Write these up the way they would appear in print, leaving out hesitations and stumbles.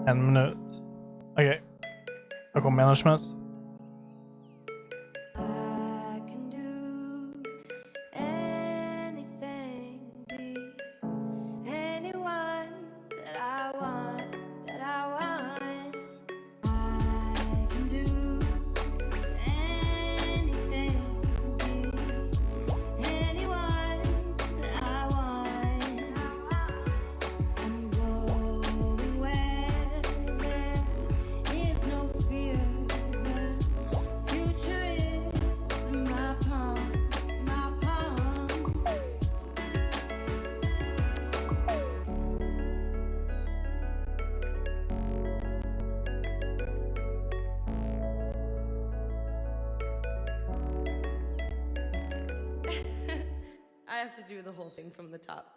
En minut. Okej. Jag kommer management. I can do anything, be anyone that I want, that I want. I can do anything, be anyone that I want. I'm going where there is no fear. The future is in my palms, my palms. I have to do the whole thing from the top.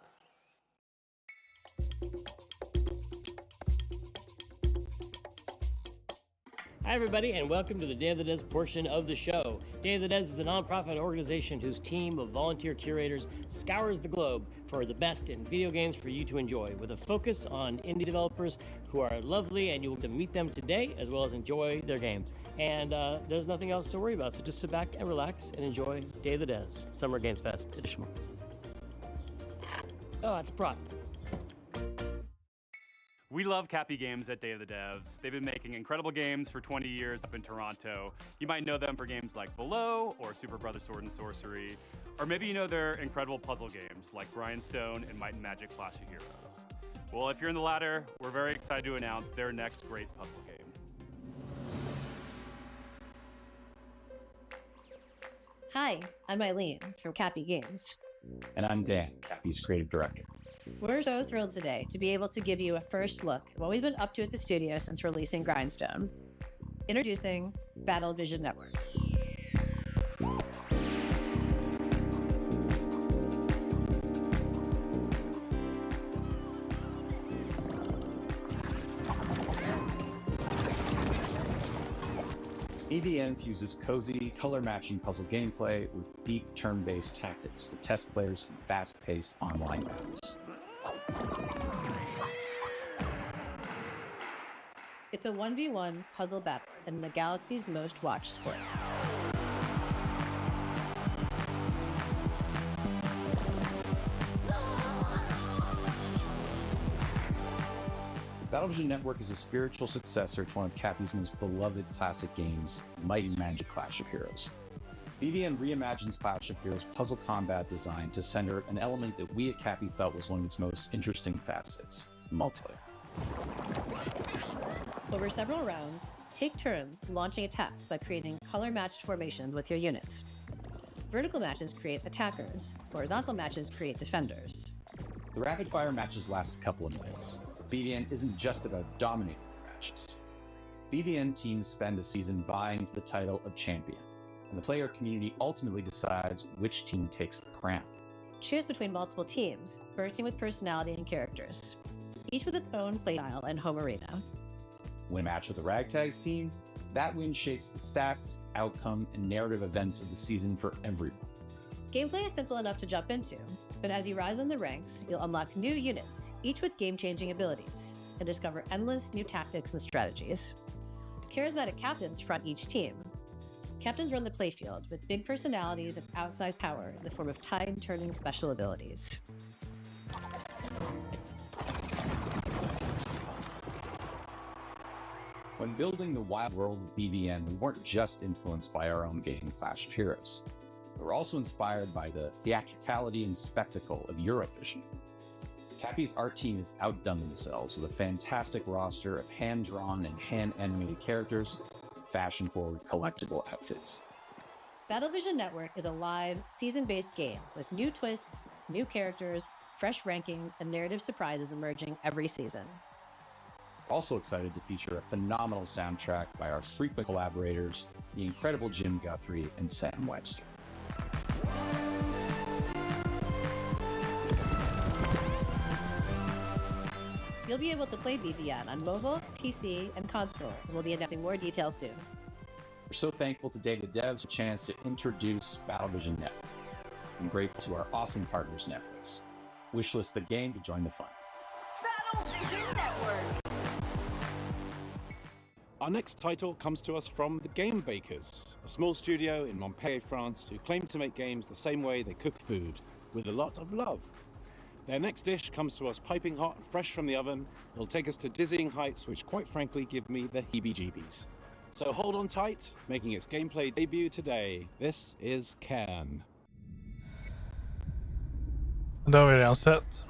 Hi, everybody, and welcome to the Day of the Des portion of the show. Day of the Des is a nonprofit organization whose team of volunteer curators scours the globe for the best in video games for you to enjoy, with a focus on indie developers who are lovely, and you'll get to meet them today as well as enjoy their games. And there's nothing else to worry about, so just sit back and relax and enjoy Day of the Des, Summer Games Fest edition. Oh, that's a prop. We love Cappy Games at Day of the Devs. They've been making incredible games for 20 years up in Toronto. You might know them for games like Below or Super Brothers Sword and Sorcery, or maybe you know their incredible puzzle games like Grindstone and Might and Magic Clash of Heroes. Well, if you're in the latter, we're very excited to announce their next great puzzle game. Hi, I'm Eileen from Cappy Games. And I'm Dan, Cappy's creative director. We're so thrilled today to be able to give you a first look at what we've been up to at the studio since releasing Grindstone. Introducing Battle Vision Network. AVN fuses cozy, color-matching puzzle gameplay with deep turn-based tactics to test players in fast-paced online battles. It's a 1v1 puzzle battle in the galaxy's most watched sport. Battlevision Network is a spiritual successor to one of Cappy's most beloved classic games, Might and Magic Clash of Heroes. BVN reimagines Clash of Heroes' puzzle combat design to center an element that we at Cappy felt was one of its most interesting facets, multiplayer. Over several rounds, take turns launching attacks by creating color-matched formations with your units. Vertical matches create attackers, horizontal matches create defenders. The rapid-fire matches last a couple of minutes. BVN isn't just about dominating the matches. BVN teams spend a season vying for the title of champion, and the player community ultimately decides which team takes the crown. Choose between multiple teams, bursting with personality and characters, each with its own playstyle and home arena. Win a match with the Ragtags team, that win shapes the stats, outcome, and narrative events of the season for everyone. Gameplay is simple enough to jump into, but as you rise in the ranks, you'll unlock new units, each with game-changing abilities, and discover endless new tactics and strategies. Charismatic captains front each team. Captains run the playfield with big personalities and outsized power in the form of tide-turning special abilities. When building the wild world of BVN, we weren't just influenced by our own game, Clash of Heroes. We were also inspired by the theatricality and spectacle of Eurovision. Cappy's art team has outdone themselves with a fantastic roster of hand-drawn and hand-animated characters, fashion-forward collectible outfits. Battlevision Network is a live, season-based game with new twists, new characters, fresh rankings, and narrative surprises emerging every season. Also excited to feature a phenomenal soundtrack by our frequent collaborators, the incredible Jim Guthrie and Sam Webster. You'll be able to play BVN on mobile, PC, and console, and we'll be announcing more details soon. We're so thankful to Day of the Devs for a chance to introduce Battlevision Network. I'm grateful to our awesome partners, Netflix. Wishlist the game to join the fun. Battlevision Network. Our next title comes to us from the Game Bakers, a small studio in Montpellier, France, who claim to make games the same way they cook food, with a lot of love. Their next dish comes to us piping hot, fresh from the oven. It'll take us to dizzying heights, which quite frankly give me the heebie-jeebies. So hold on tight, making its gameplay debut today. This is Cairn. Det har vi redan sett.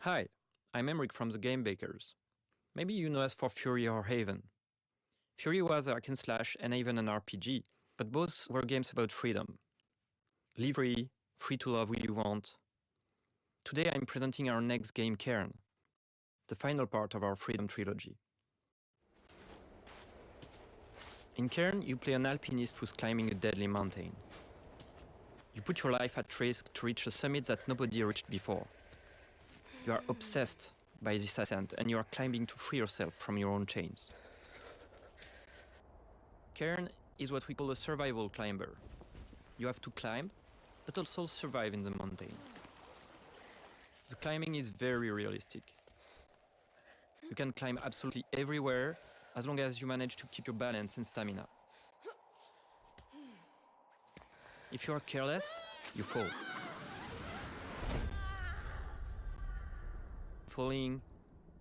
Hi, I'm Emric from the Game Bakers. Maybe you know us for Fury or Haven. Fury was a hack and slash and Haven an RPG, but both were games about freedom. Live free to love who you want. Today I'm presenting our next game, Cairn, the final part of our Freedom trilogy. In Cairn, you play an alpinist who's climbing a deadly mountain. You put your life at risk to reach a summit that nobody reached before. You are obsessed by this ascent, and you are climbing to free yourself from your own chains. Cairn is what we call a survival climber. You have to climb, but also survive in the mountain. The climbing is very realistic. You can climb absolutely everywhere, as long as you manage to keep your balance and stamina. If you are careless, you fall. Falling,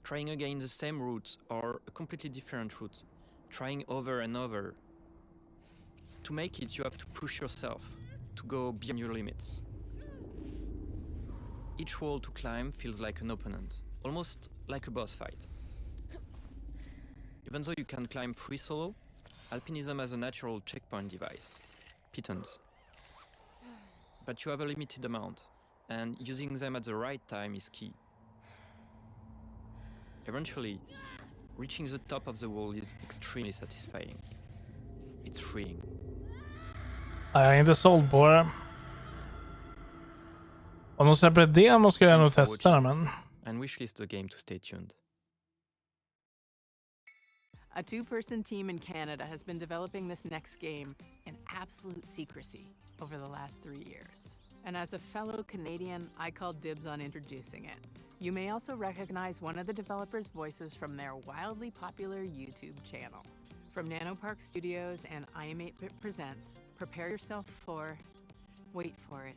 trying again the same route or a completely different route, trying over and over. To make it, you have to push yourself, to go beyond your limits. Each wall to climb feels like an opponent, almost like a boss fight. Even though you can climb free solo, alpinism has a natural checkpoint device, pitons. But you have a limited amount, and using them at the right time is key. Eventually, reaching the top of the wall is extremely satisfying. It's freeing. Jag är inte såld på det. Om de släpper ett demo ska jag nog testa det, men... And wishlist the game to stay tuned. A two-person team in Canada has been developing this next game in absolute secrecy over the last 3 years. And as a fellow Canadian, I call dibs on introducing it. You may also recognize one of the developers' voices from their wildly popular YouTube channel. From Nanopark Studios and iam8bit Presents, prepare yourself for... wait for it.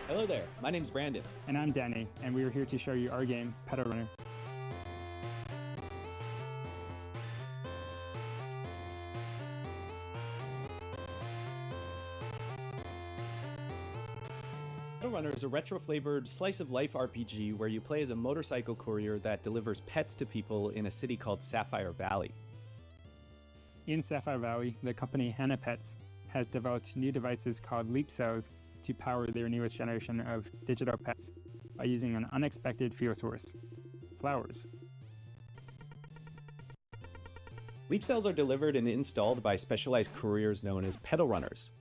Hello there, my name's Brandon. And I'm Danny, and we are here to show you our game, Pedal Runner. Pedal Runner is a retro-flavored slice-of-life RPG where you play as a motorcycle courier that delivers pets to people in a city called Sapphire Valley. In Sapphire Valley, the company Hannah Pets has developed new devices called Leap Cells to power their newest generation of digital pets by using an unexpected fuel source: flowers. Leap cells are delivered and installed by specialized couriers known as pedal runners.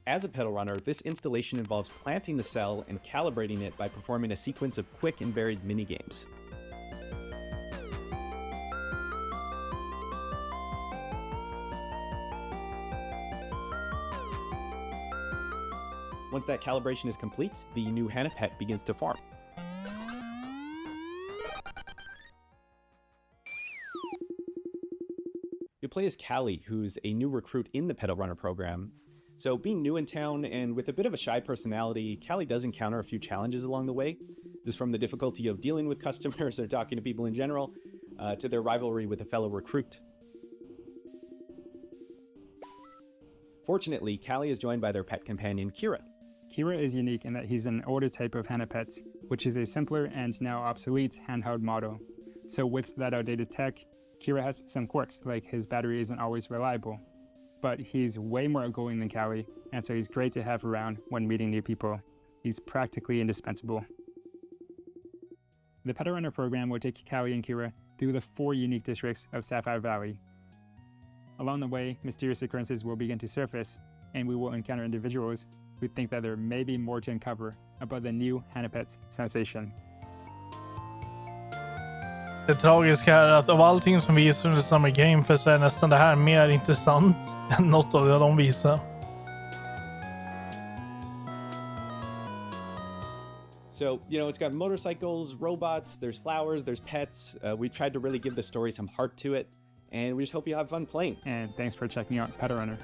As a pedal runner, this installation involves planting the cell and calibrating it by performing a sequence of quick and varied minigames. Once that calibration is complete, the new Hannah pet begins to form. You play as Callie, who's a new recruit in the Pedal Runner program. So being new in town and with a bit of a shy personality, Callie does encounter a few challenges along the way, just from the difficulty of dealing with customers or talking to people in general, to their rivalry with a fellow recruit. Fortunately, Callie is joined by their pet companion, Kira. Kira is unique in that he's an older type of Hannah Pets, which is a simpler and now obsolete handheld model. So with that outdated tech, Kira has some quirks, like his battery isn't always reliable. but he's way more outgoing than Callie, and so he's great to have around when meeting new people. He's practically indispensable. The Petal Runner program will take Callie and Kira through the 4 unique districts of Sapphire Valley. Along the way, mysterious occurrences will begin to surface, and we will encounter individuals who think that there may be more to uncover about the new Hanapets sensation. Det tragiska är att av allting som visar under Summer Game Fest så är nästan det här mer intressant än något av det de visar. So, it's got motorcycles, robots, there's flowers, there's pets. We tried to really give the story some heart to it, and we just hope you have fun playing. And thanks for checking out Petal Runner.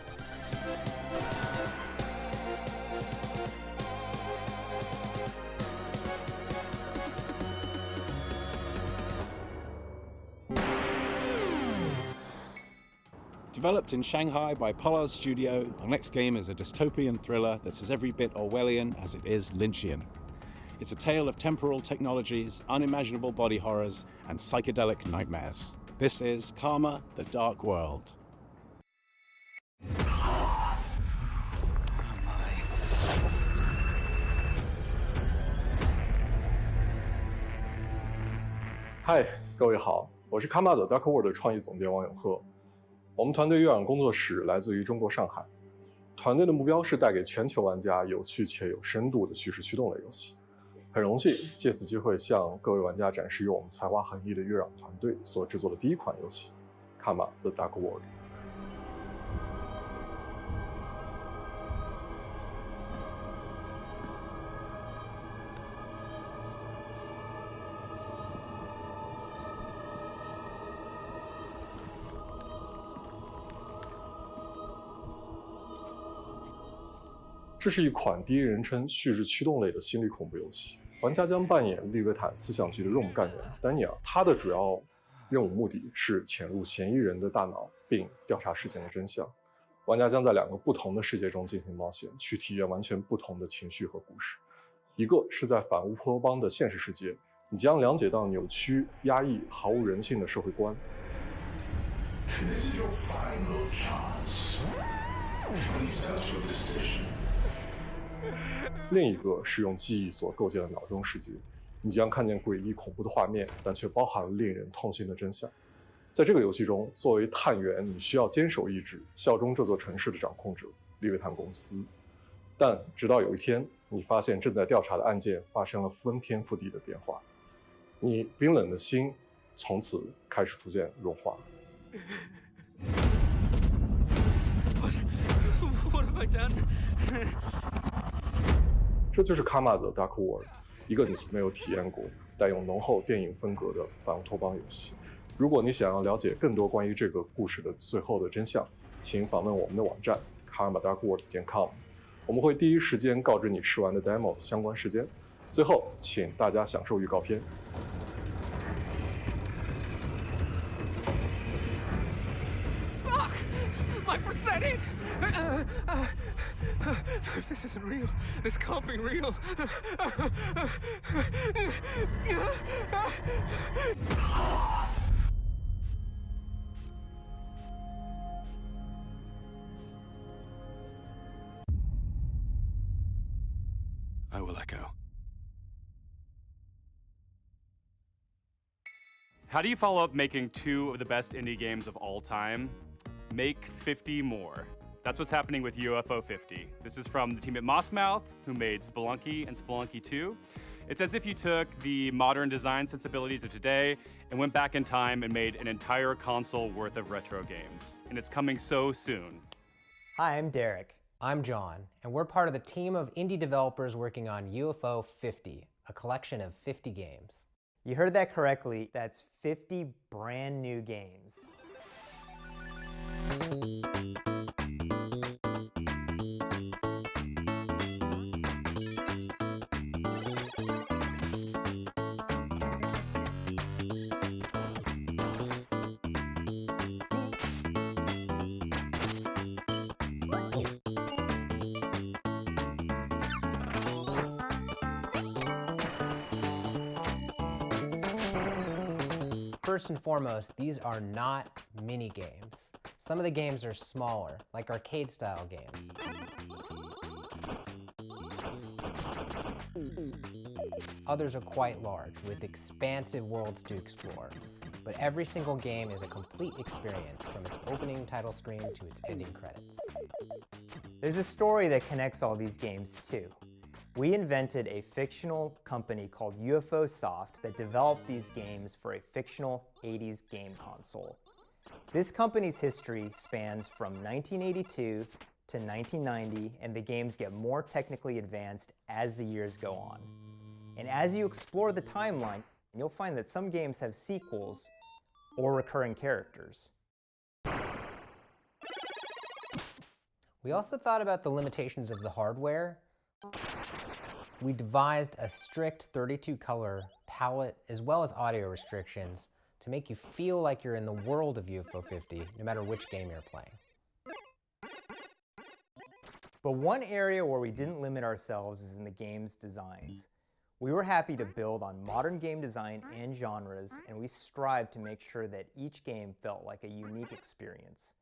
Developed in Shanghai by Pollard's Studio, our next game is a dystopian thriller that's as every bit Orwellian as it is Lynchian. It's a tale of temporal technologies, unimaginable body horrors, and psychedelic nightmares. This is Karma: The Dark World.嗨，各位好，我是卡玛的 Dark World 的创意总监王永鹤。我们团队月朗工作室来自于中国上海，团队的目标是带给全球玩家有趣且有深度的叙事驱动类游戏。很荣幸借此机会向各位玩家展示由我们才华横溢的月朗团队所制作的第一款游戏《卡玛 The Dark World》。这是一款第一人称叙事驱动类的心理恐怖游戏，玩家将扮演利维坦思想局的 ROM 干员丹尼尔，他的主要任务目的是潜入嫌疑人的大脑并调查事件的真相。玩家将在2个不同的世界中进行冒险，去体验完全不同的情绪和故事。一个是在反乌托邦的现实世界，你将了解到扭曲、压抑、毫无人性的社会观。另一个是用记忆所构建的脑中世界，你将看见诡异恐怖的画面，但却包含了令人痛心的真相。在这个游戏中，作为探员，你需要坚守意志，效忠这座城市的掌控者利维坦公司。但直到有一天，你发现正在调查的案件发生了翻天覆地的变化，你冰冷的心从此开始逐渐融化。What have I done? 这就是卡玛的 Dark World， 一个你从没有体验过、带有浓厚电影风格的反乌托邦游戏。如果你想要了解更多关于这个故事的最后的真相，请访问我们的网站 karmadarkworld.com， 我们会第一时间告知你试玩的 demo 相关时间。最后，请大家享受预告片。My prosthetic! This isn't real. This can't be real. I will echo. How do you follow up making 2 of the best indie games of all time? Make 50 more. That's what's happening with UFO 50. This is from the team at Mossmouth, who made Spelunky and Spelunky 2. It's as if you took the modern design sensibilities of today and went back in time and made an entire console worth of retro games. And it's coming so soon. Hi, I'm Derek. I'm John, and we're part of the team of indie developers working on UFO 50, a collection of 50 games. You heard that correctly. That's 50 brand new games. First and foremost, these are not mini games. Some of the games are smaller, like arcade-style games. Others are quite large, with expansive worlds to explore. But every single game is a complete experience, from its opening title screen to its ending credits. There's a story that connects all these games too. We invented a fictional company called UFO Soft that developed these games for a fictional 80s game console. This company's history spans from 1982 to 1990, and the games get more technically advanced as the years go on. And as you explore the timeline, you'll find that some games have sequels or recurring characters. We also thought about the limitations of the hardware. We devised a strict 32-color palette as well as audio restrictions to make you feel like you're in the world of UFO 50, no matter which game you're playing. But one area where we didn't limit ourselves is in the game's designs. We were happy to build on modern game design and genres, and we strived to make sure that each game felt like a unique experience.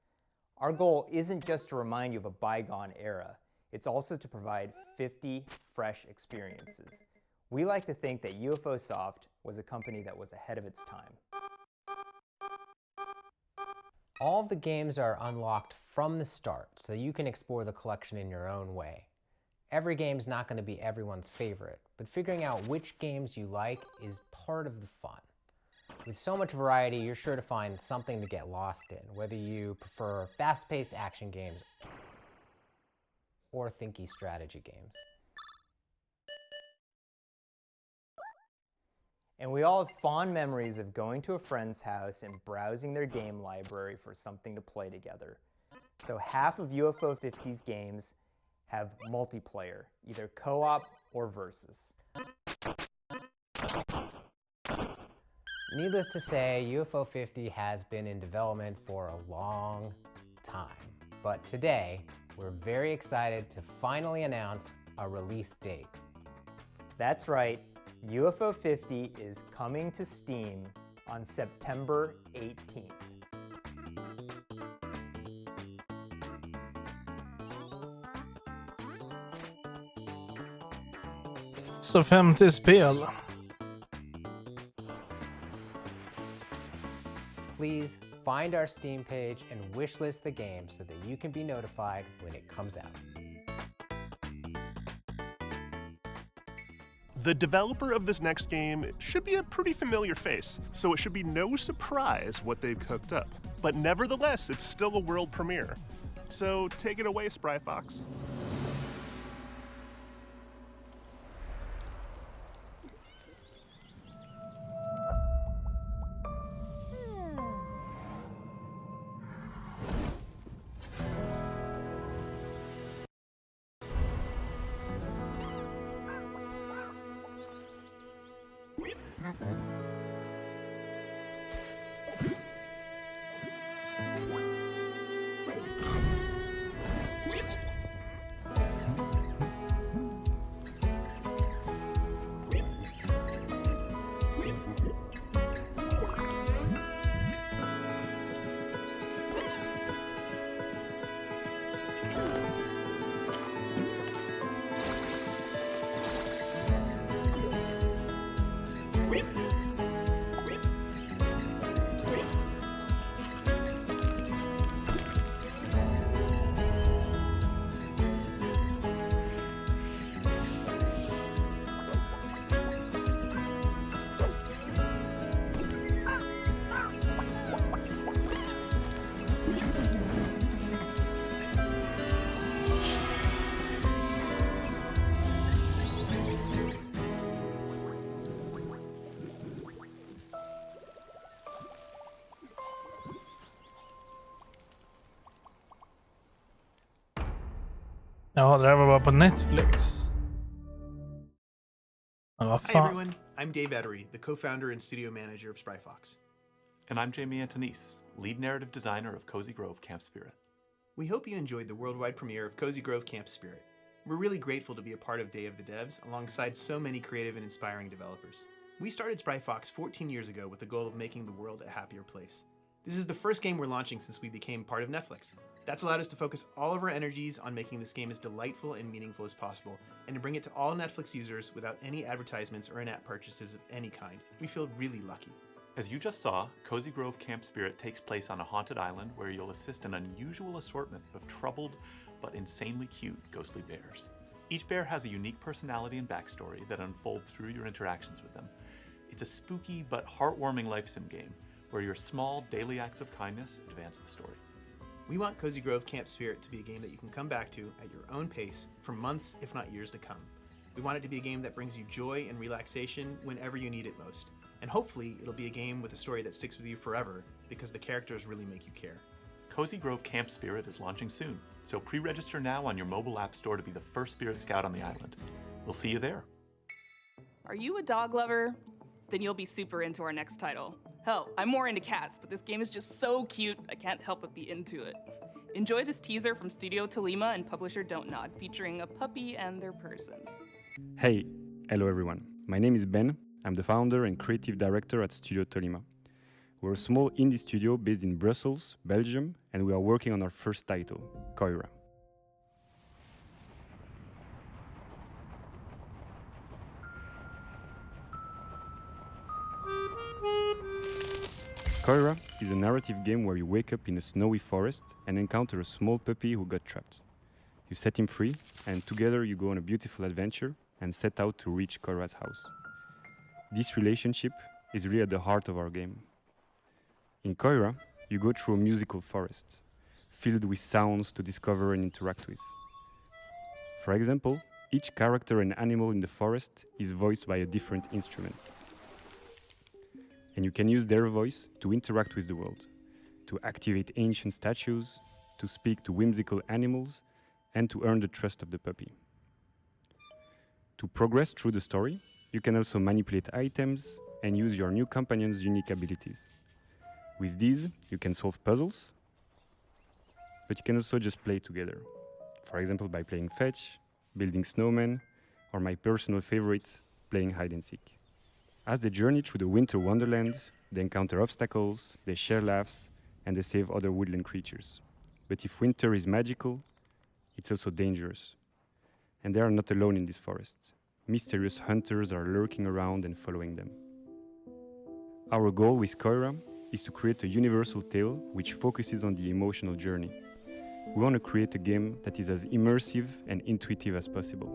Our goal isn't just to remind you of a bygone era, it's also to provide 50 fresh experiences. We like to think that UFO Soft was a company that was ahead of its time. All of the games are unlocked from the start, so you can explore the collection in your own way. Every game's not going to be everyone's favorite, but figuring out which games you like is part of the fun. With so much variety, you're sure to find something to get lost in, whether you prefer fast-paced action games or thinky strategy games. And we all have fond memories of going to a friend's house and browsing their game library for something to play together. So half of UFO 50's games have multiplayer, either co-op or versus. Needless to say, UFO 50 has been in development for a long time. But today, we're very excited to finally announce a release date. That's right, UFO 50 is coming to Steam on September 18th. Så 50 spel. Please find our Steam page and wishlist the game so that you can be notified when it comes out. The developer of this next game should be a pretty familiar face, so it should be no surprise what they've cooked up. But nevertheless, it's still a world premiere. So take it away, Spry Fox. Ja, det där var bara på Netflix. Men vad Hi fan. everyone, I'm Dave Ettery, the co-founder and studio manager of Spry Fox. And I'm Jamie Antonise, lead narrative designer of Cozy Grove Camp Spirit. We hope you enjoyed the worldwide premiere of Cozy Grove Camp Spirit. We're really grateful to be a part of Day of the Devs alongside so many creative and inspiring developers. We started Spry Fox 14 years ago with the goal of making the world a happier place. This is the first game we're launching since we became part of Netflix. That's allowed us to focus all of our energies on making this game as delightful and meaningful as possible, and to bring it to all Netflix users without any advertisements or in-app purchases of any kind. We feel really lucky. As you just saw, Cozy Grove Camp Spirit takes place on a haunted island where you'll assist an unusual assortment of troubled but insanely cute ghostly bears. Each bear has a unique personality and backstory that unfolds through your interactions with them. It's a spooky but heartwarming life sim game where your small daily acts of kindness advance the story. We want Cozy Grove Camp Spirit to be a game that you can come back to at your own pace for months, if not years to come. We want it to be a game that brings you joy and relaxation whenever you need it most. And hopefully, it'll be a game with a story that sticks with you forever because the characters really make you care. Cozy Grove Camp Spirit is launching soon, so pre-register now on your mobile app store to be the first Spirit Scout on the island. We'll see you there. Are you a dog lover? Then you'll be super into our next title. Hell, I'm more into cats, but this game is just so cute, I can't help but be into it. Enjoy this teaser from Studio Tolima and publisher Don't Nod, featuring a puppy and their person. Hey, hello everyone. My name is Ben. I'm the founder and creative director at Studio Tolima. We're a small indie studio based in Brussels, Belgium, and we are working on our first title, Koira. Koira is a narrative game where you wake up in a snowy forest and encounter a small puppy who got trapped. You set him free, and together you go on a beautiful adventure and set out to reach Koira's house. This relationship is really at the heart of our game. In Koira, you go through a musical forest, filled with sounds to discover and interact with. For example, each character and animal in the forest is voiced by a different instrument. And you can use their voice to interact with the world, to activate ancient statues, to speak to whimsical animals, and to earn the trust of the puppy. To progress through the story, you can also manipulate items and use your new companion's unique abilities. With these, you can solve puzzles, but you can also just play together. For example, by playing fetch, building snowmen, or my personal favorite, playing hide and seek. As they journey through the winter wonderland, they encounter obstacles, they share laughs, and they save other woodland creatures. But if winter is magical, it's also dangerous. And they are not alone in this forest. Mysterious hunters are lurking around and following them. Our goal with Koira is to create a universal tale which focuses on the emotional journey. We want to create a game that is as immersive and intuitive as possible.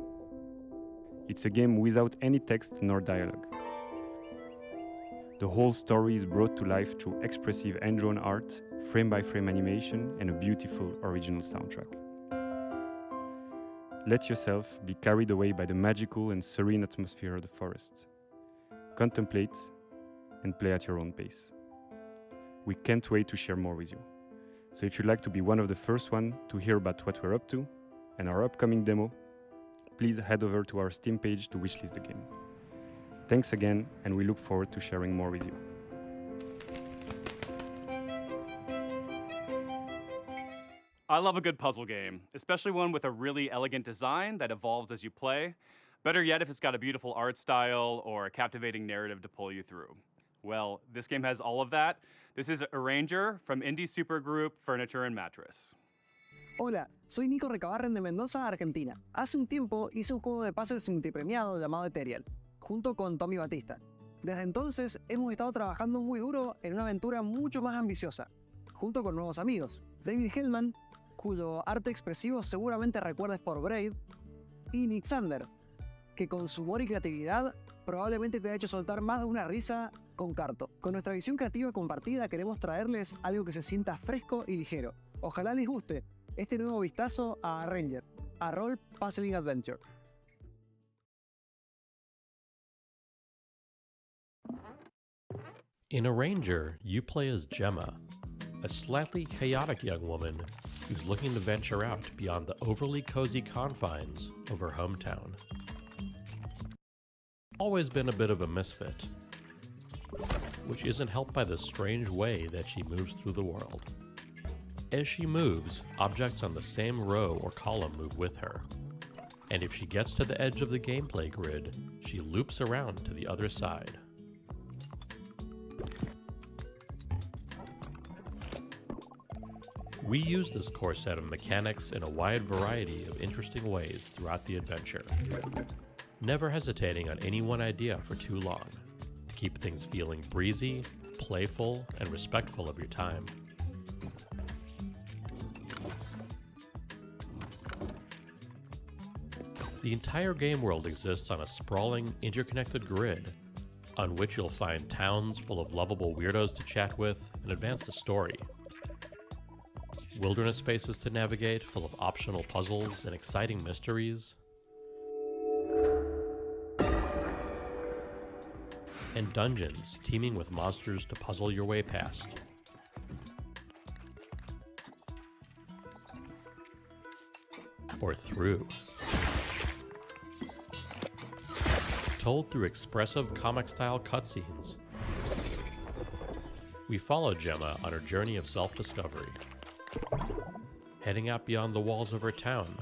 It's a game without any text nor dialogue. The whole story is brought to life through expressive hand-drawn art, frame-by-frame animation, and a beautiful original soundtrack. Let yourself be carried away by the magical and serene atmosphere of the forest. Contemplate and play at your own pace. We can't wait to share more with you. So if you'd like to be one of the first ones to hear about what we're up to and our upcoming demo, please head over to our Steam page to wishlist the game. Thanks again, and we look forward to sharing more with you. I love a good puzzle game, especially one with a really elegant design that evolves as you play. Better yet if it's got a beautiful art style or a captivating narrative to pull you through. Well, this game has all of that. This is Arahor from indie supergroup Furniture and Mattress. Hola, soy Nico Recabarren de Mendoza, Argentina. Hace un tiempo hice un juego de puzzles multipremiado llamado Ethereal, junto con Tommy Batista. Desde entonces hemos estado trabajando muy duro en una aventura mucho más ambiciosa, junto con nuevos amigos, David Hellman, cuyo arte expresivo seguramente recuerdes por Braid, y Nick Sander, que con su humor y creatividad probablemente te ha hecho soltar más de una risa con Carto. Con nuestra visión creativa compartida queremos traerles algo que se sienta fresco y ligero. Ojalá les guste este nuevo vistazo a Arahor, a Role Puzzling Adventure. In Arahor, you play as Gemma, a slightly chaotic young woman who's looking to venture out beyond the overly cozy confines of her hometown. Always been a bit of a misfit, which isn't helped by the strange way that she moves through the world. As she moves, objects on the same row or column move with her, and if she gets to the edge of the gameplay grid, she loops around to the other side. We use this core set of mechanics in a wide variety of interesting ways throughout the adventure, never hesitating on any one idea for too long, to keep things feeling breezy, playful, and respectful of your time. The entire game world exists on a sprawling, interconnected grid, on which you'll find towns full of lovable weirdos to chat with and advance the story. Wilderness spaces to navigate full of optional puzzles and exciting mysteries. And dungeons teeming with monsters to puzzle your way past. Or through. Told through expressive comic-style cutscenes. We follow Gemma on her journey of self-discovery. Heading out beyond the walls of her town,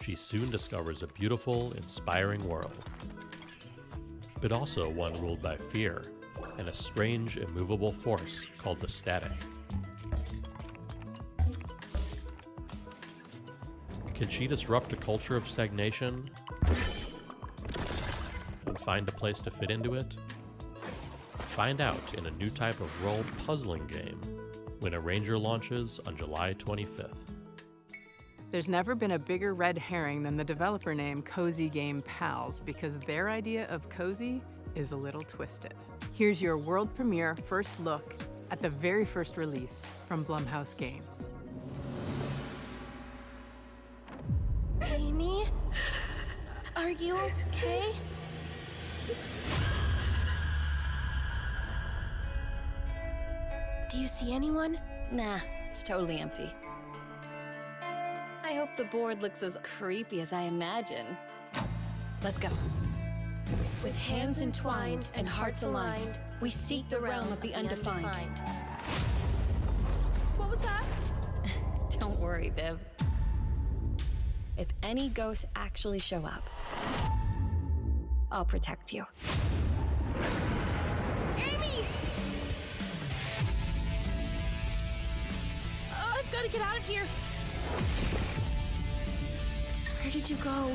she soon discovers a beautiful, inspiring world. But also one ruled by fear and a strange, immovable force called the static. Can she disrupt a culture of stagnation and find a place to fit into it? Find out in a new type of role puzzling game when Arahor launches on July 25th. There's never been a bigger red herring than the developer name Cozy Game Pals, because their idea of cozy is a little twisted. Here's your world premiere first look at the very first release from Blumhouse Games. Amy? Are you okay? Do you see anyone? Nah, it's totally empty. I hope the board looks as creepy as I imagine. Let's go. With hands entwined and hearts aligned, we seek the realm of the undefined. What was that? Don't worry, Viv. If any ghosts actually show up, I'll protect you. Amy! Oh, I've got to get out of here. Where did you go?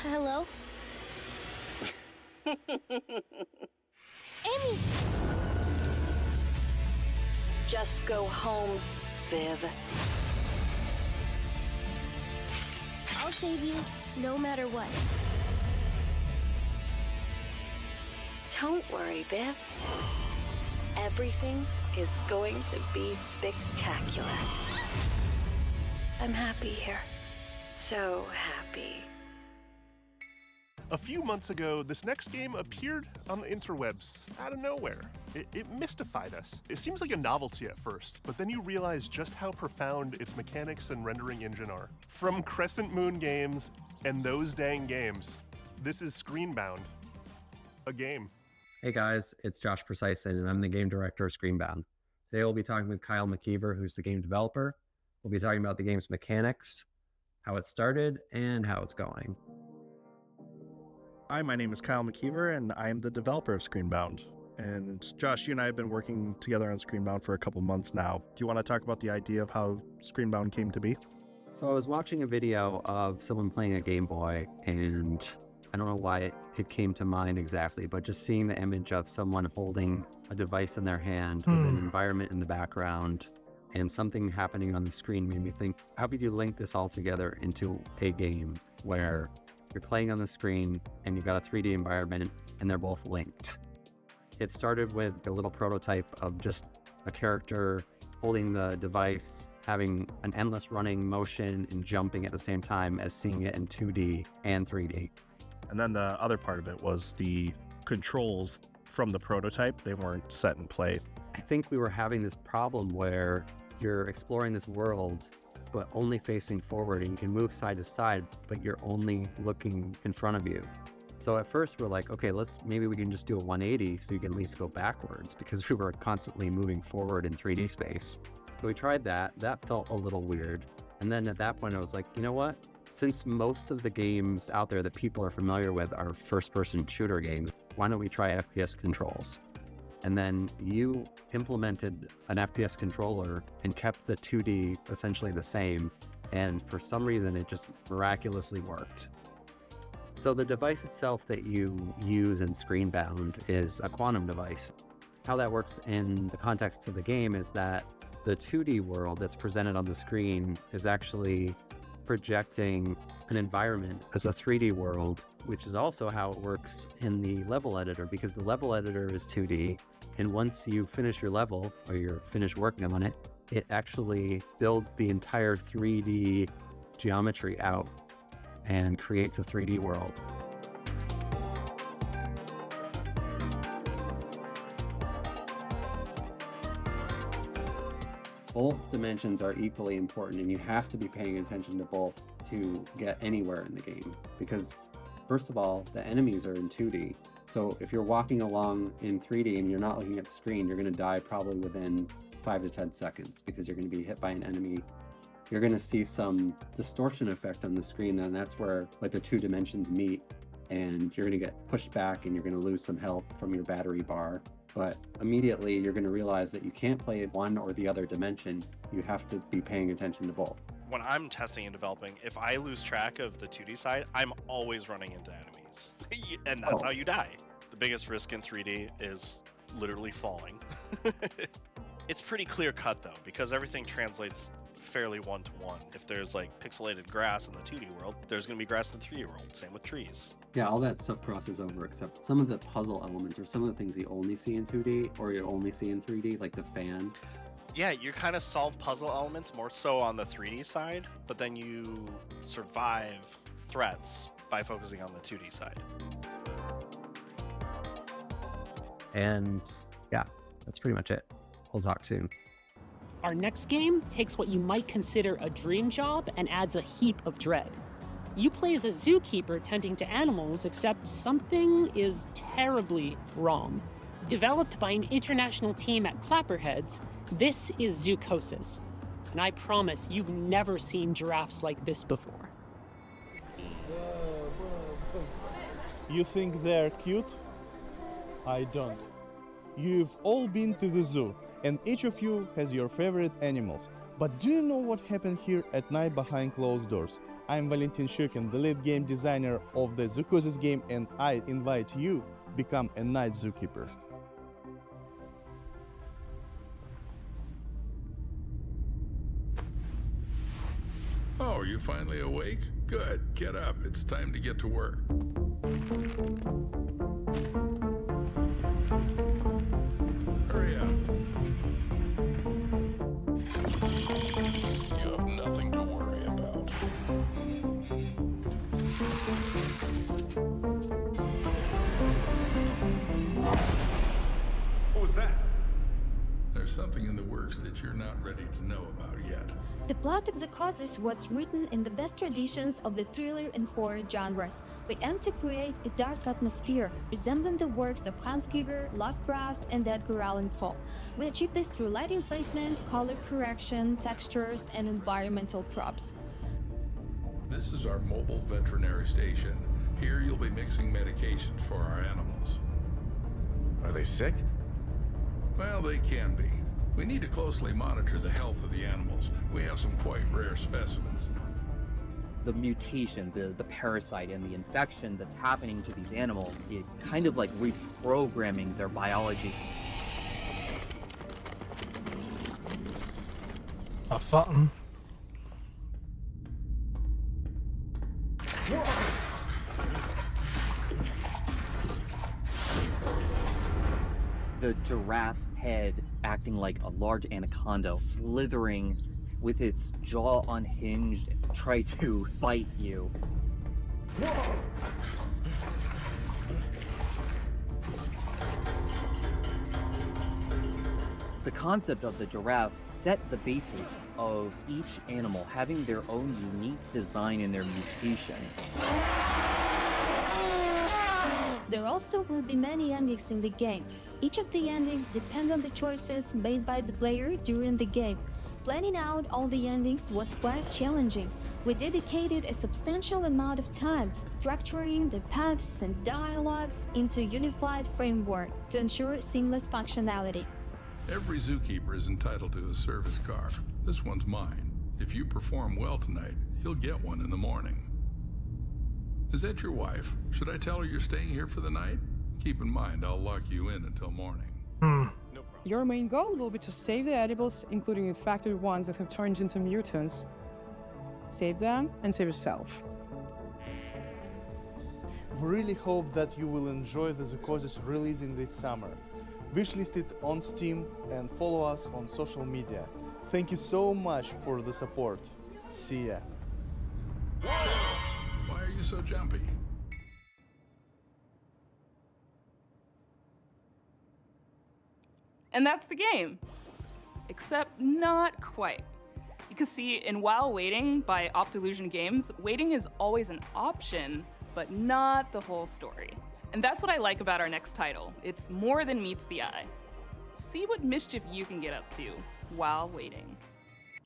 Hello? Amy! Just go home, Viv. I'll save you, no matter what. Don't worry, Viv. Everything is going to be spectacular. I'm happy here. So happy. A few months ago, this next game appeared on the interwebs out of nowhere. It mystified us. It seems like a novelty at first, but then you realize just how profound its mechanics and rendering engine are. From Crescent Moon Games and Those Dang Games, this is Screenbound, a game. Hey guys, it's Josh Precison, and I'm the game director of Screenbound. Today we'll be talking with Kyle McKeever, who's the game developer. We'll be talking about the game's mechanics, how it started, and how it's going. Hi, my name is Kyle McKeever, and I am the developer of Screenbound. And Josh, you and I have been working together on Screenbound for a couple months now. Do you want to talk about the idea of how Screenbound came to be? So I was watching a video of someone playing a Game Boy, and I don't know why it came to mind exactly, but just seeing the image of someone holding a device in their hand with an environment in the background and something happening on the screen made me think, how could you link this all together into a game where you're playing on the screen and you've got a 3D environment and they're both linked? It started with a little prototype of just a character holding the device, having an endless running motion and jumping at the same time as seeing it in 2D and 3D. And then the other part of it was the controls from the prototype. They weren't set in place. I think we were having this problem where you're exploring this world but only facing forward, and you can move side to side, but you're only looking in front of you. So at first we're like, okay, maybe we can just do a 180 so you can at least go backwards, because we were constantly moving forward in 3D space. So we tried that. That felt a little weird. And then at that point I was like, you know what? Since most of the games out there that people are familiar with are first-person shooter games, why don't we try FPS controls? and then you implemented an FPS controller and kept the 2D essentially the same, and for some reason it just miraculously worked. So the device itself that you use in Screenbound is a quantum device. How that works in the context of the game is that the 2D world that's presented on the screen is actually projecting an environment as a 3D world, which is also how it works in the level editor, because the level editor is 2D, and once you finish your level or you're finished working on it, it actually builds the entire 3D geometry out and creates a 3D world. Both dimensions are equally important, and you have to be paying attention to both to get anywhere in the game. Because, first of all, the enemies are in 2D. So if you're walking along in 3D and you're not looking at the screen, you're going to die probably within 5 to 10 seconds because you're going to be hit by an enemy. You're going to see some distortion effect on the screen, and that's where like the two dimensions meet, and you're going to get pushed back and you're going to lose some health from your battery bar. But immediately you're going to realize that you can't play one or the other dimension. You have to be paying attention to both. When I'm testing and developing, if I lose track of the 2D side, I'm always running into enemies. And that's how you die. The biggest risk in 3D is literally falling. It's pretty clear cut though, because everything translates fairly one-to-one. If there's like pixelated grass in the 2D world, there's going to be grass in the 3D world. Same with trees. Yeah, all that stuff crosses over, except some of the puzzle elements or some of the things you only see in 2D or you only see in 3D, like the fan. Yeah, you kind of solve puzzle elements more so on the 3D side, but then you survive threats by focusing on the 2D side. And yeah, that's pretty much it. We'll talk soon. Our next game takes what you might consider a dream job and adds a heap of dread. You play as a zookeeper tending to animals, except something is terribly wrong. Developed by an international team at Clapperheads, this is Zoocosis. And I promise you've never seen giraffes like this before. You think they're cute? I don't. You've all been to the zoo, and each of you has your favorite animals. But do you know what happened here at night behind closed doors? I'm Valentin Shukin, the lead game designer of the Zoocosis game, and I invite you to become a night zookeeper. Oh, are you finally awake? Good, get up. It's time to get to work. Hurry up. You have nothing to worry about. What was that? There's something in the works that you're not ready to know about yet. The plot of Zoocosis was written in the best traditions of the thriller and horror genres. We aim to create a dark atmosphere resembling the works of Hans Giger, Lovecraft, and Edgar Allan Poe. We achieve this through lighting placement, color correction, textures, and environmental props. This is our mobile veterinary station. Here you'll be mixing medications for our animals. Are they sick? Well, they can be. We need to closely monitor the health of the animals. We have some quite rare specimens. The mutation, the parasite, and the infection that's happening to these animals, it's kind of like reprogramming their biology. Fun. The giraffe head acting like a large anaconda, slithering with its jaw unhinged, try to bite you. The concept of the giraffe set the basis of each animal having their own unique design in their mutation. There also will be many endings in the game. Each of the endings depends on the choices made by the player during the game. Planning out all the endings was quite challenging. We dedicated a substantial amount of time structuring the paths and dialogues into a unified framework to ensure seamless functionality. Every zookeeper is entitled to a service car. This one's mine. If you perform well tonight, you'll get one in the morning. Is that your wife? Should I tell her you're staying here for the night? Keep in mind, I'll lock you in until morning. Your main goal will be to save the edibles, including infected ones that have turned into mutants. Save them and save yourself. We really hope that you will enjoy the Zoocosis releasing this summer. Wishlist it on Steam and follow us on social media. Thank you so much for the support. See ya. Why are you so jumpy? And that's the game. Except not quite. Because see, in While Waiting by Optilusion Games, waiting is always an option, but not the whole story. And that's what I like about our next title. It's more than meets the eye. See what mischief you can get up to while waiting.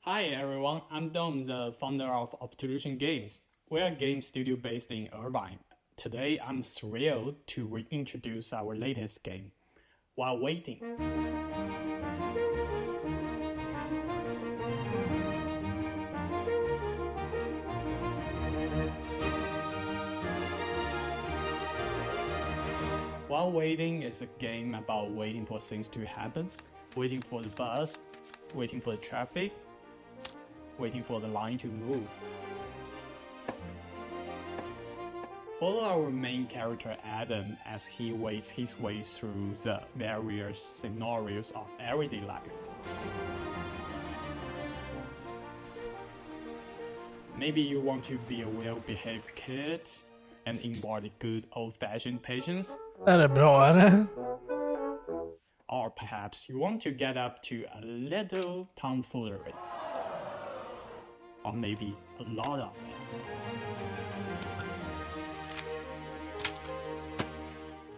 Hi everyone, I'm Dom, the founder of Optilusion Games. We're a game studio based in Irvine. Today I'm thrilled to reintroduce our latest game, While Waiting. While Waiting is a game about waiting for things to happen, waiting for the bus, waiting for the traffic, waiting for the line to move. Follow our main character Adam as he waits his way through the various scenarios of everyday life. Maybe you want to be a well-behaved kid and embody good old-fashioned patience. Är det bra, eller? Or perhaps you want to get up to a little tomfoolery. Or maybe a lot of it.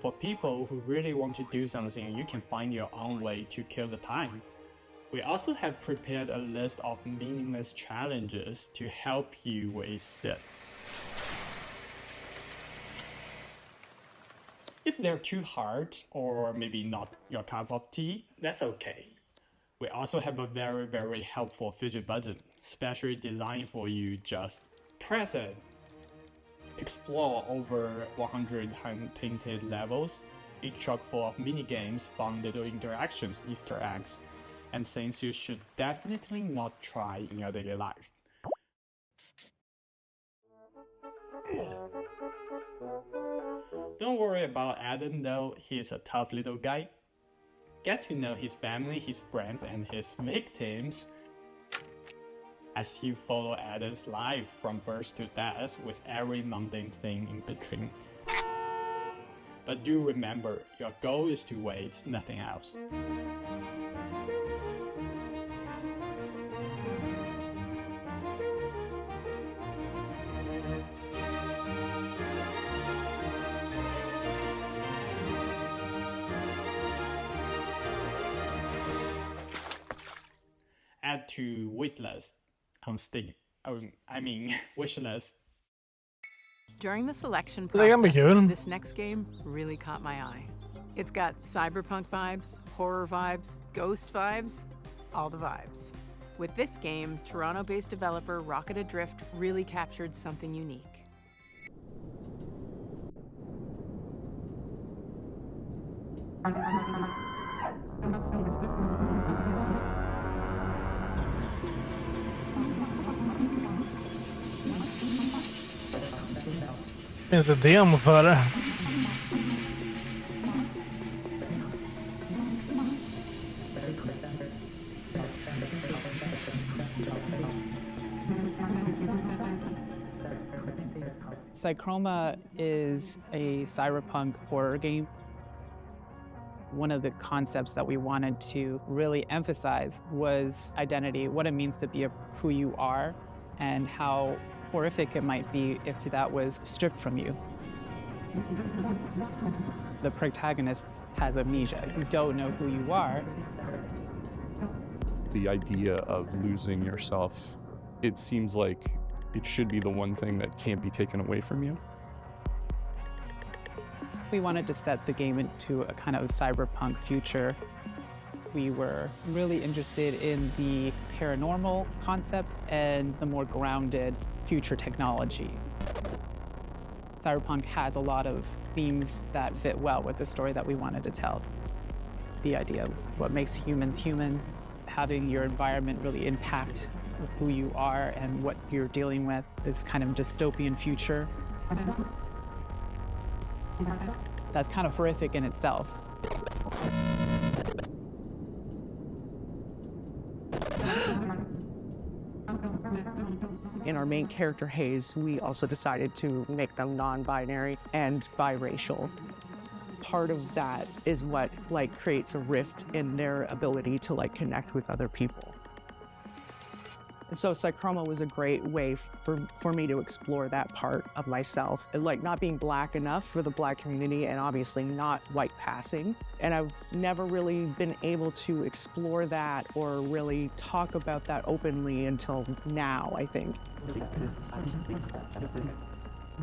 For people who really want to do something, you can find your own way to kill the time. We also have prepared a list of meaningless challenges to help you with it. If they're too hard, or maybe not your cup of tea, that's okay. We also have a very helpful fidget button, specially designed for you. Just press it. Explore over 100 hand-painted levels, each chock full of mini-games, fun little interactions, Easter eggs, and things you should definitely not try in your daily life. Don't worry about Adam though, he's a tough little guy. Get to know his family, his friends, and his victims as you follow Adam's life from birth to death with every mundane thing in between. But do remember, your goal is to wait, nothing else. Add to waitlist on Steam. Wishlist. During the selection Det kan bli process, kul. this next game really caught my eye. It's got cyberpunk vibes, horror vibes, ghost vibes, all the vibes. With this game, Toronto-based developer Rocket Adrift really captured something unique. Finns det demo för det? Psychroma is a cyberpunk horror game. One of the concepts that we wanted to really emphasize was identity, what it means to be who you are, and how horrific it might be if that was stripped from you. The protagonist has amnesia. You don't know who you are. The idea of losing yourself, it seems like it should be the one thing that can't be taken away from you. We wanted to set the game into a kind of cyberpunk future. We were really interested in the paranormal concepts and the more grounded future technology. Cyberpunk has a lot of themes that fit well with the story that we wanted to tell. The idea of what makes humans human, having your environment really impact who you are and what you're dealing with, this kind of dystopian future. That's kind of horrific in itself. In our main character, Hayes, we also decided to make them non-binary and biracial. Part of that is what creates a rift in their ability to connect with other people. And so Psychroma was a great way for me to explore that part of myself, not being Black enough for the Black community and obviously not white passing. And I've never really been able to explore that or really talk about that openly until now, I think.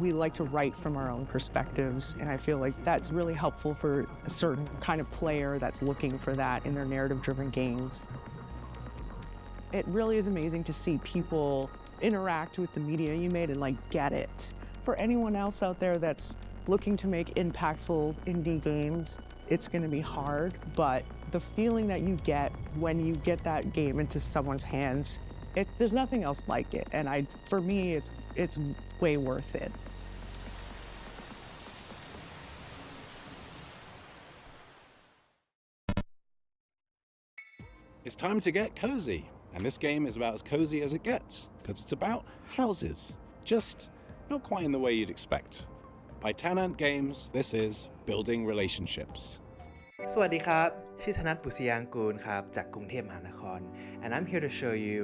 We like to write from our own perspectives, and I feel like that's really helpful for a certain kind of player that's looking for that in their narrative-driven games. It really is amazing to see people interact with the media you made and get it. For anyone else out there that's looking to make impactful indie games, it's going to be hard, but the feeling that you get when you get that game into someone's hands, there's nothing else like it, and for me, it's way worth it. It's time to get cozy. And this game is about as cozy as it gets, because it's about houses. Just not quite in the way you'd expect. By Tanant Games, this is Building Relationships. สวัสดีครับ ชื่อธนัท บุษยางกูล ครับ จากกรุงเทพมหานคร And I'm here to show you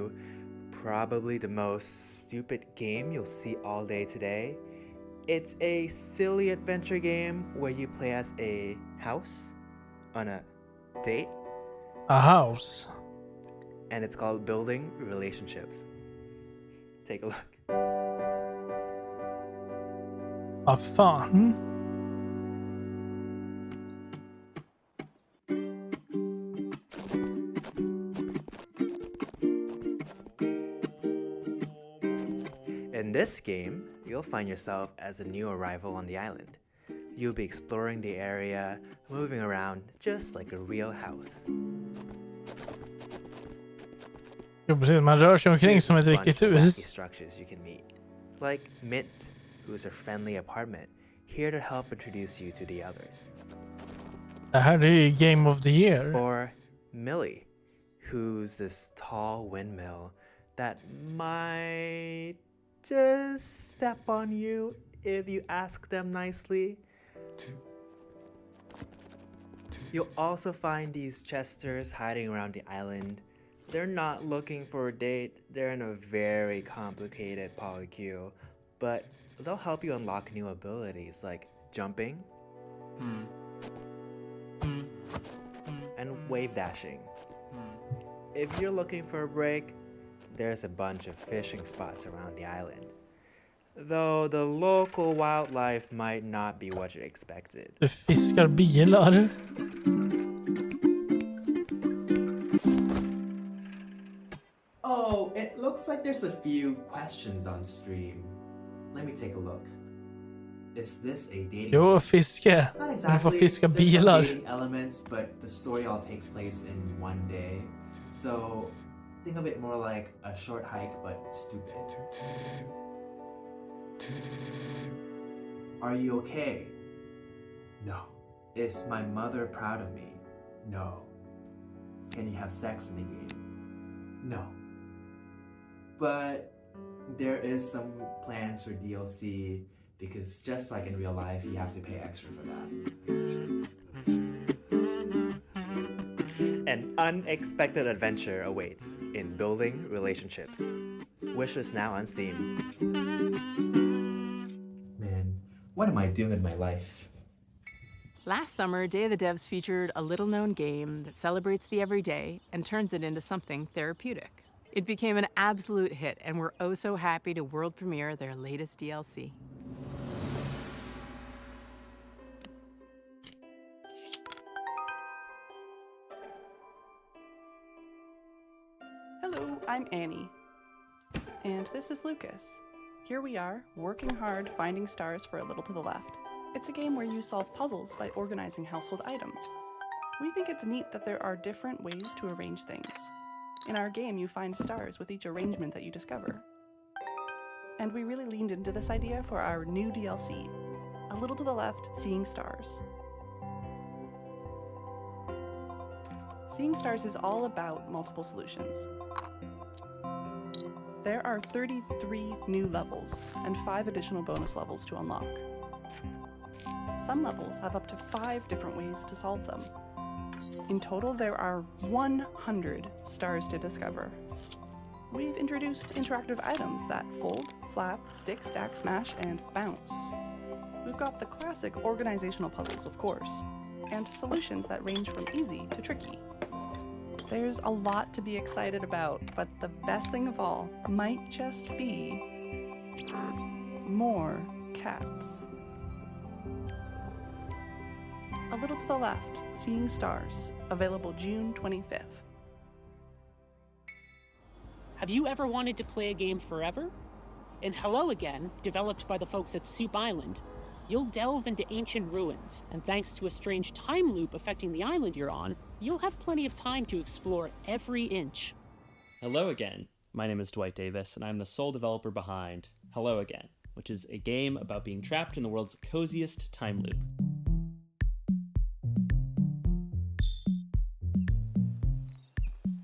probably the most stupid game you'll see all day today. It's a silly adventure game where you play as a house on a date. A house? And it's called Building Relationships. Take a look. Vad fan? In this game, you'll find yourself as a new arrival on the island. You'll be exploring the area, moving around just like a real house. Jo, precis. Man rör sig omkring som ett riktigt hus. Structures you can meet, like Mint, who's a friendly apartment, here to help introduce you to the others. Det här är ju Game of the Year. Or Millie, who's this tall windmill that might just step on you if you ask them nicely. You'll also find these Chesters hiding around the island. They're not looking for a date, they're in a very complicated polycule, but they'll help you unlock new abilities like jumping and wave dashing. If you're looking for a break, there's a bunch of fishing spots around the island. Though the local wildlife might not be what you expected. Du fiskar bilar. Oh, it looks like there's a few questions on stream. Let me take a look. Is this a dating Jo, fiske. Not Du exactly. får fiska There's some bilar. dating elements, but the story all takes place in one day. So think of it more like a short hike, but stupid. Are you okay? No. Is my mother proud of me? No. Can you have sex in the game? No. But there is some plans for DLC because just like in real life, you have to pay extra for that. An unexpected adventure awaits in Building Relationships. Wishes now on Steam. Man, what am I doing with my life? Last summer, Day of the Devs featured a little-known game that celebrates the everyday and turns it into something therapeutic. It became an absolute hit, and we're oh so happy to world premiere their latest DLC. Hello, I'm Annie. And this is Lucas. Here we are, working hard, finding stars for A Little to the Left. It's a game where you solve puzzles by organizing household items. We think it's neat that there are different ways to arrange things. In our game, you find stars with each arrangement that you discover. And we really leaned into this idea for our new DLC, A Little to the Left, Seeing Stars. Seeing Stars is all about multiple solutions. There are 33 new levels and 5 additional bonus levels to unlock. Some levels have up to 5 different ways to solve them. In total, there are 100 stars to discover. We've introduced interactive items that fold, flap, stick, stack, smash, and bounce. We've got the classic organizational puzzles, of course, and solutions that range from easy to tricky. There's a lot to be excited about, but the best thing of all might just be more cats. A Little to the Left, Seeing Stars, available June 25th. Have you ever wanted to play a game forever? In Hello Again, developed by the folks at Soup Island, you'll delve into ancient ruins, and thanks to a strange time loop affecting the island you're on, you'll have plenty of time to explore every inch. Hello again. My name is Dwight Davis, and I'm the sole developer behind Hello Again, which is a game about being trapped in the world's coziest time loop.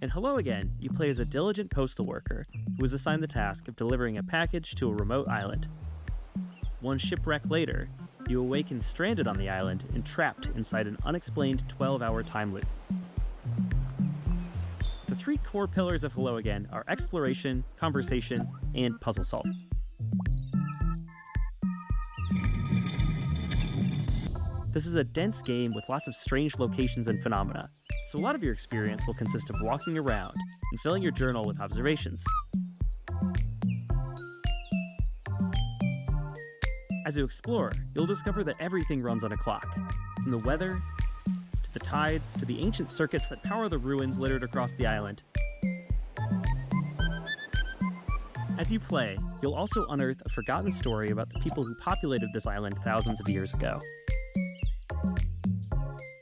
In Hello Again, you play as a diligent postal worker who is assigned the task of delivering a package to a remote island. One shipwreck later, you awaken stranded on the island and trapped inside an unexplained 12-hour time loop. The 3 core pillars of Hello Again are exploration, conversation, and puzzle solving. This is a dense game with lots of strange locations and phenomena, so a lot of your experience will consist of walking around and filling your journal with observations. As you explore, you'll discover that everything runs on a clock, from the weather, to the tides, to the ancient circuits that power the ruins littered across the island. As you play, you'll also unearth a forgotten story about the people who populated this island thousands of years ago.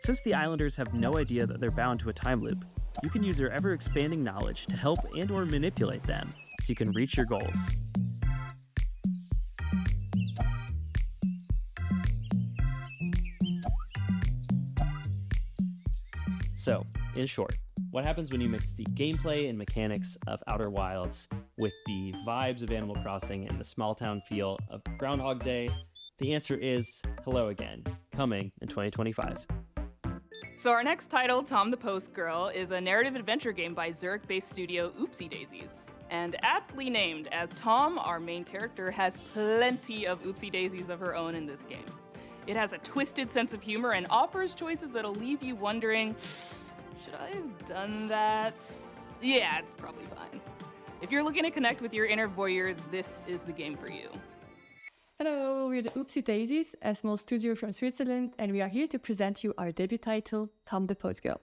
Since the islanders have no idea that they're bound to a time loop, you can use your ever-expanding knowledge to help and/or manipulate them so you can reach your goals. So, in short, what happens when you mix the gameplay and mechanics of Outer Wilds with the vibes of Animal Crossing and the small-town feel of Groundhog Day? The answer is Hello Again, coming in 2025. So our next title, Tom the Post Girl, is a narrative adventure game by Zurich-based studio Oopsie Daisies. And aptly named, as Tom, our main character, has plenty of oopsie daisies of her own in this game. It has a twisted sense of humor and offers choices that'll leave you wondering, should I have done that? Yeah, it's probably fine. If you're looking to connect with your inner voyeur, this is the game for you. Hello, we're the Oopsie Daisies, a small studio from Switzerland, and we are here to present you our debut title, Tom the Post Girl.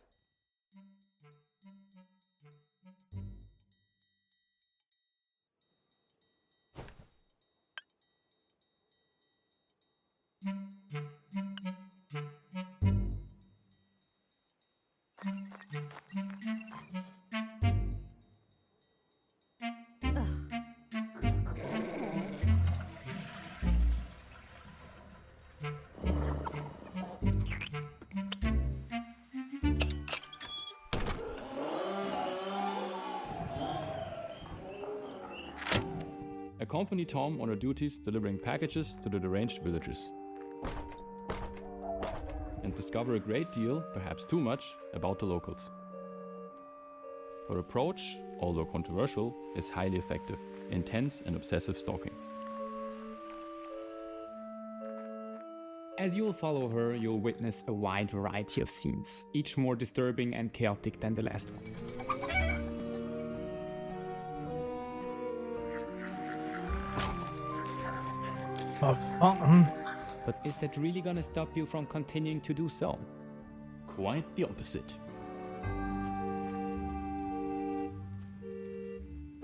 Accompany Tom on her duties delivering packages to the deranged villagers. And discover a great deal, perhaps too much, about the locals. Her approach, although controversial, is highly effective, intense and obsessive stalking. As you'll follow her, you'll witness a wide variety of scenes, each more disturbing and chaotic than the last one. Vad fan? But is that really gonna stop you from continuing to do so? Quite the opposite.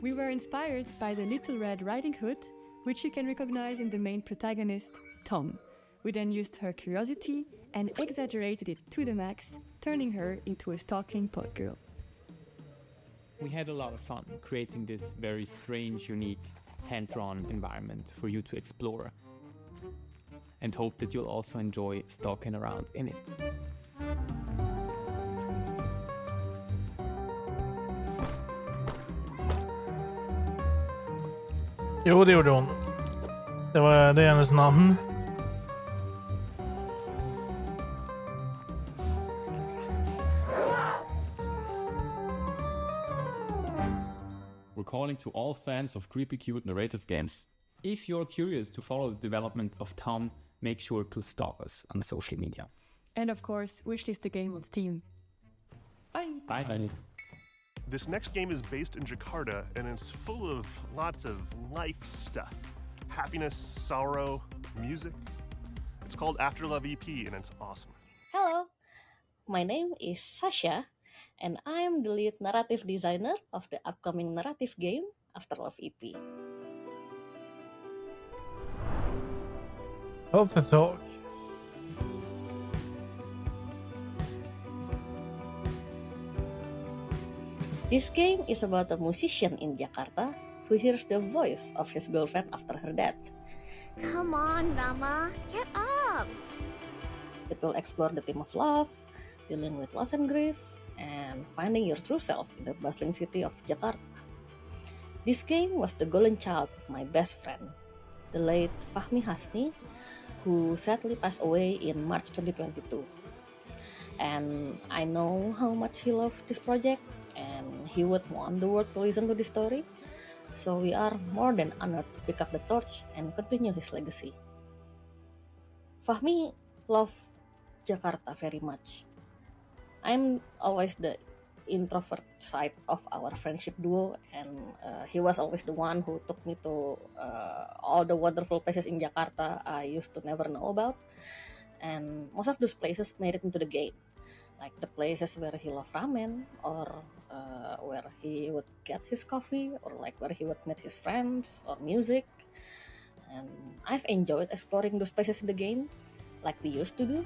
We were inspired by the Little Red Riding Hood, which you can recognize in the main protagonist, Tom. We then used her curiosity and exaggerated it to the max, turning her into a stalking post girl. We had a lot of fun creating this very strange, unique, hand-drawn environment for you to explore, and hope that you'll also enjoy stalking around in it. Jo, det gjorde hon. Det är hennes namn. We're calling to all fans of creepy cute narrative games. If you're curious to follow the development of Tom, make sure to stalk us on social media. And of course, wishlist the game on Steam. Bye! Bye. This next game is based in Jakarta, and it's full of lots of life stuff. Happiness, sorrow, music. It's called After Love EP, and it's awesome. Hello, my name is Sasha, and I'm the lead narrative designer of the upcoming narrative game After Love EP. Hopp för tag. This game is about a musician in Jakarta who hears the voice of his girlfriend after her death. Come on, Nama, get up! It will explore the theme of love, dealing with loss and grief, and finding your true self in the bustling city of Jakarta. This game was the golden child of my best friend, the late Fahmi Hasni, who sadly passed away in March 2022. And I know how much he loved this project, and he would want the world to listen to this story, so we are more than honored to pick up the torch and continue his legacy. Fahmi loved Jakarta very much. I'm always the introvert side of our friendship duo, and he was always the one who took me to all the wonderful places in Jakarta I used to never know about, and most of those places made it into the game, like the places where he loved ramen, or where he would get his coffee, or like where he would meet his friends, or music. And I've enjoyed exploring those places in the game, like we used to do.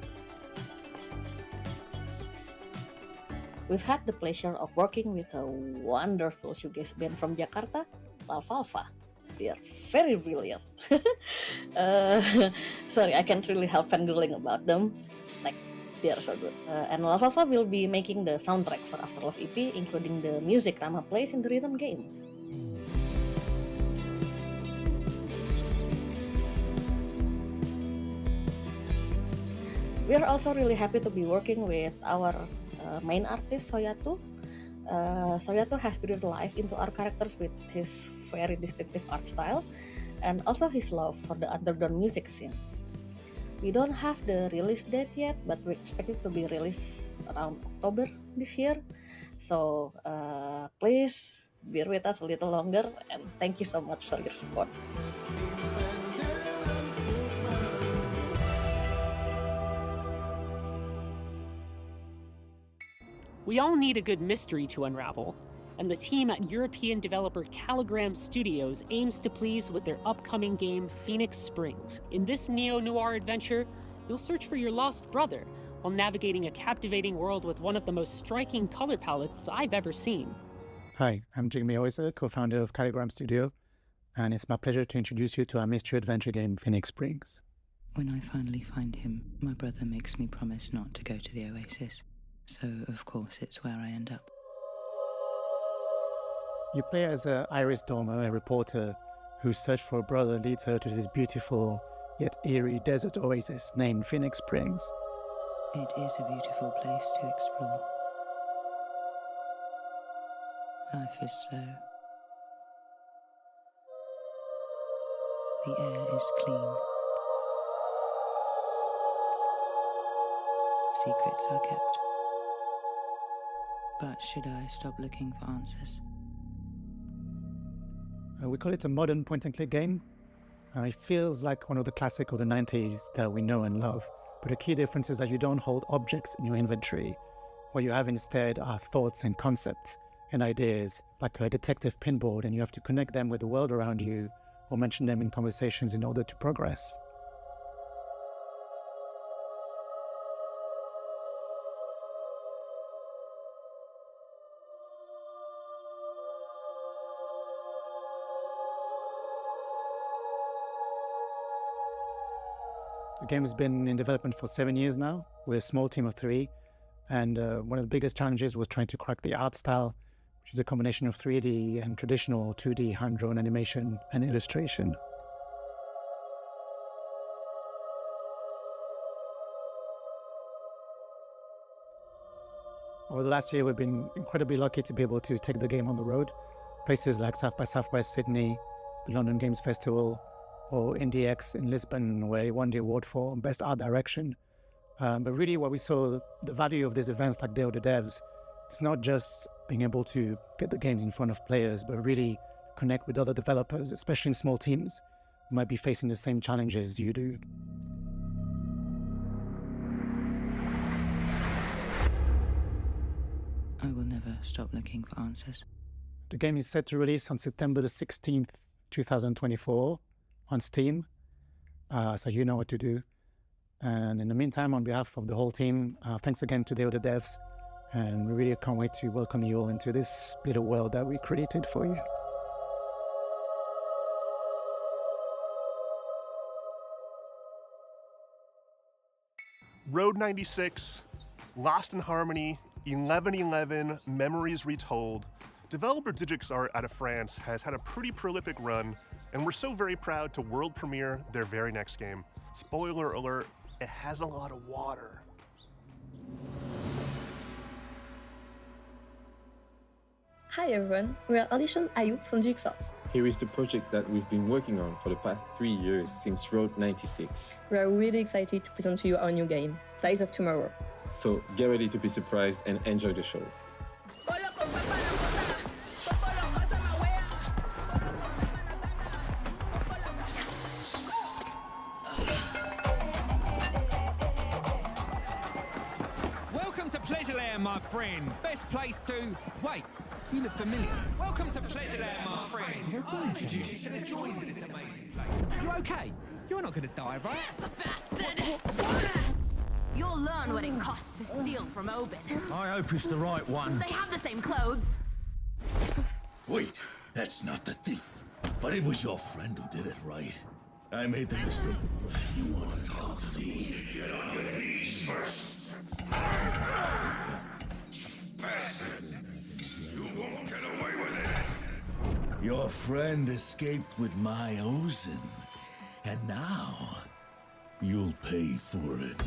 We've had the pleasure of working with a wonderful shoegaze band from Jakarta, Lalfalfa. They are very brilliant. Sorry, I can't really help fangirling about them. Like, they are so good. And Lalfalfa will be making the soundtrack for After Love EP, including the music Rama plays in the rhythm game. We are also really happy to be working with our main artist, Soyatu. Soyatu has breathed life into our characters with his very distinctive art style, and also his love for the underground music scene. We don't have the release date yet, but we expect it to be released around October this year. So please bear with us a little longer, and thank you so much for your support. We all need a good mystery to unravel, and the team at European developer Caligram Studios aims to please with their upcoming game Phoenix Springs. In this neo-noir adventure, you'll search for your lost brother while navigating a captivating world with one of the most striking color palettes I've ever seen. Hi, I'm Jigme Oiser, co-founder of Caligram Studio, and it's my pleasure to introduce you to our mystery adventure game Phoenix Springs. When I finally find him, my brother makes me promise not to go to the Oasis. So, of course, it's where I end up. You play as Iris Dormer, a reporter whose search for a brother leads her to this beautiful yet eerie desert oasis named Phoenix Springs. It is a beautiful place to explore. Life is slow. The air is clean. Secrets are kept. But should I stop looking for answers? We call it a modern point-and-click game. It feels like one of the classic of the 90s that we know and love, but the key difference is that you don't hold objects in your inventory. What you have instead are thoughts and concepts and ideas, like a detective pinboard, and you have to connect them with the world around you or mention them in conversations in order to progress. The game has been in development for 7 years now. We're a small team of 3, and one of the biggest challenges was trying to crack the art style, which is a combination of 3D and traditional 2D hand-drawn animation and illustration. Over the last year, we've been incredibly lucky to be able to take the game on the road. Places like South by Southwest Sydney, the London Games Festival, or IndieX in Lisbon, where he won the award for Best Art Direction. But really what we saw, the value of these events like Day of the Devs, it's not just being able to get the games in front of players, but really connect with other developers, especially in small teams who might be facing the same challenges you do. I will never stop looking for answers. The game is set to release on September the 16th, 2024 on Steam, so you know what to do. And in the meantime, on behalf of the whole team, thanks again to Day of the Devs, and we really can't wait to welcome you all into this little world that we created for you. Road 96, Lost in Harmony, 1111, Memories Retold. Developer DigixArt out of France has had a pretty prolific run, and we're so very proud to world premiere their very next game. Spoiler alert, it has a lot of water. Hi everyone, we are Alicia Ayuk from DigixArt. Here is the project that we've been working on for the past 3 years since Road 96. We are really excited to present to you our new game, Flight of Tomorrow. So get ready to be surprised and enjoy the show. Welcome to Pleasureland, my friend. Best place to... Wait, you look familiar. Welcome to Pleasureland, my friend. I'll introduce you to the joys of this amazing place. You okay? You're not going to die, right? Yes, the bastard! You'll learn what it costs to steal from Oben. I hope it's the right one. They have the same clothes. Wait, that's not the thief. But it was your friend who did it, right? I made the mistake. You want to talk to me? Get on your knees first. Bastard! You won't get away with it! Your friend escaped with my Ozen. And now, you'll pay for it.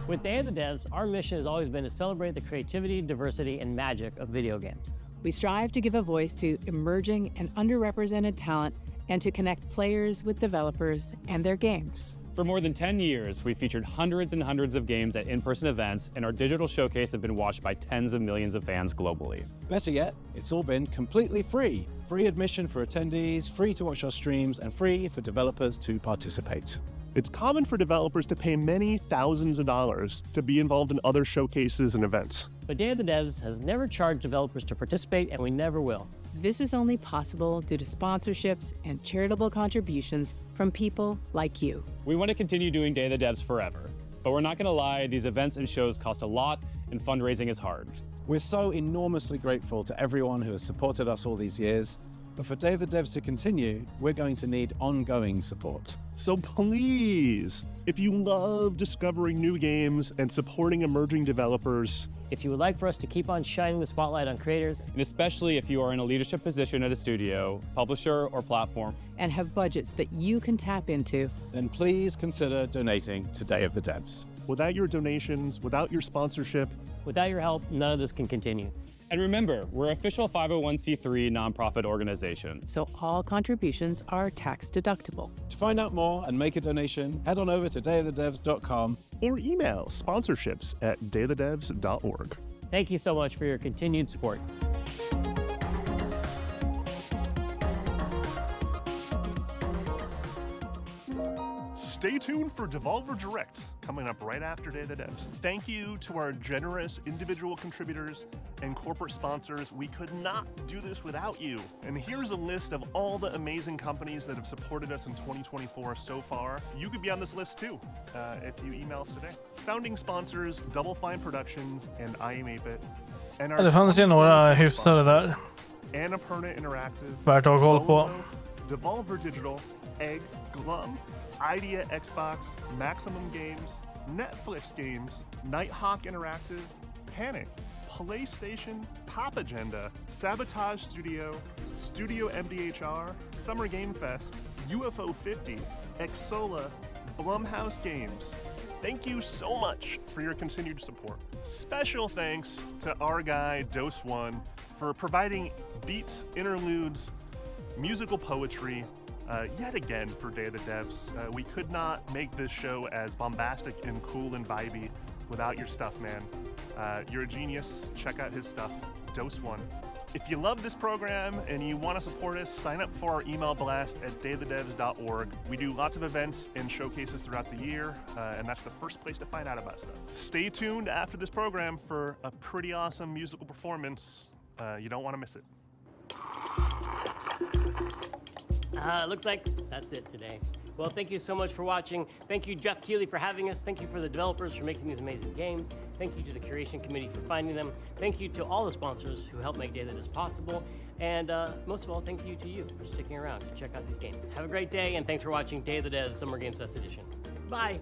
With Day of the Devs, our mission has always been to celebrate the creativity, diversity, and magic of video games. We strive to give a voice to emerging and underrepresented talent and to connect players with developers and their games. For more than 10 years, we've featured hundreds and hundreds of games at in-person events, and our digital showcase have been watched by tens of millions of fans globally. Better yet, it's all been completely free. Free admission for attendees, free to watch our streams, and free for developers to participate. It's common for developers to pay many thousands of dollars to be involved in other showcases and events. But Day of the Devs has never charged developers to participate, and we never will. This is only possible due to sponsorships and charitable contributions from people like you. We want to continue doing Day of the Devs forever, but we're not going to lie, these events and shows cost a lot, and fundraising is hard. We're so enormously grateful to everyone who has supported us all these years, but for Day of the Devs to continue, we're going to need ongoing support. So please, if you love discovering new games and supporting emerging developers, if you would like for us to keep on shining the spotlight on creators, and especially if you are in a leadership position at a studio, publisher, or platform, and have budgets that you can tap into, then please consider donating to Day of the Devs. Without your donations, without your sponsorship, Without your help, none of this can continue. And remember, we're an official 501c3 nonprofit organization. So all contributions are tax deductible. To find out more and make a donation, head on over to dayofthedevs.com or email sponsorships@dayofthedevs.org. Thank you so much for your continued support. Stay tuned for Devolver Direct, coming up right after Day of the Devs. Thank you to our generous individual contributors and corporate sponsors. We could not do this without you. And here's a list of all the amazing companies that have supported us in 2024 so far. You could be on this list too, if you email us today. Founding sponsors, Double Fine Productions and I Am 8-Bit. And Det fanns ju några hyfsade där. Annapurna Interactive, Värt att ha koll på. Devolver Digital, Egg, Glum, Idea Xbox, Maximum Games, Netflix Games, Nighthawk Interactive, Panic, PlayStation, Pop Agenda, Sabotage Studio, Studio MDHR, Summer Game Fest, UFO 50, Exola, Blumhouse Games. Thank you so much for your continued support. Special thanks to our guy, Dose One, for providing beats, interludes, musical poetry, yet again for Day of the Devs. We could not make this show as bombastic and cool and vibey without your stuff, man. You're a genius. Check out his stuff, Dose One. If you love this program and you want to support us, sign up for our email blast at dayofthedevs.org. We do lots of events and showcases throughout the year, and that's the first place to find out about stuff. Stay tuned after this program for a pretty awesome musical performance. You don't want to miss it. Looks like that's it today. Well, thank you so much for watching. Thank you, Jeff Keighley, for having us. Thank you for the developers for making these amazing games. Thank you to the curation committee for finding them. Thank you to all the sponsors who helped make Day of the Devs possible. And most of all, thank you to you for sticking around to check out these games. Have a great day, and thanks for watching Day of the Devs Summer Games Fest Edition. Bye.